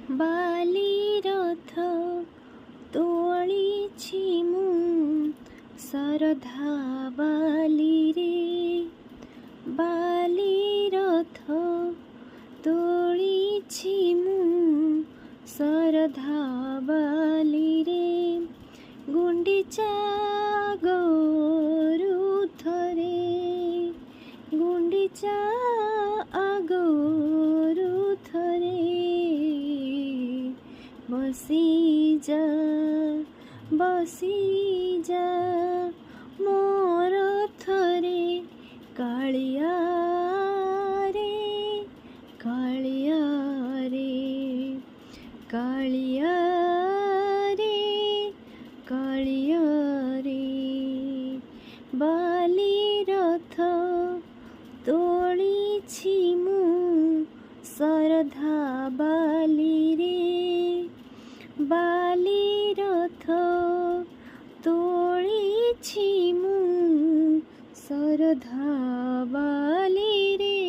ବାଲି ରଥ ତୋଳିଛି ମୁଁ ଶରଧା ବାଲିରେ। ବାଲି ରଥ ତୋଳିଛି ମୁଁ ଶରଧା ବାଲିରେ। ଗୁଣ୍ଡିଚା ଆଗରୁଥରେ ଗୁଣ୍ଡିଚା ଆଗରୁଥରେ ବସିଯା ବସିଯା ମୋ ରଥରେ କାଳିଆ ରେ କାଳିଆ ରେ କାଳିଆ ରେ କାଳିଆ ରେ। ବାଲି ରଥ ତୋଳିଛି ମୁଁ ଶରଧା ବାଲିରେ। ବାଲି ରଥ ତୋଳିଛି ମୁଁ ଶରଧା ବାଲିରେ।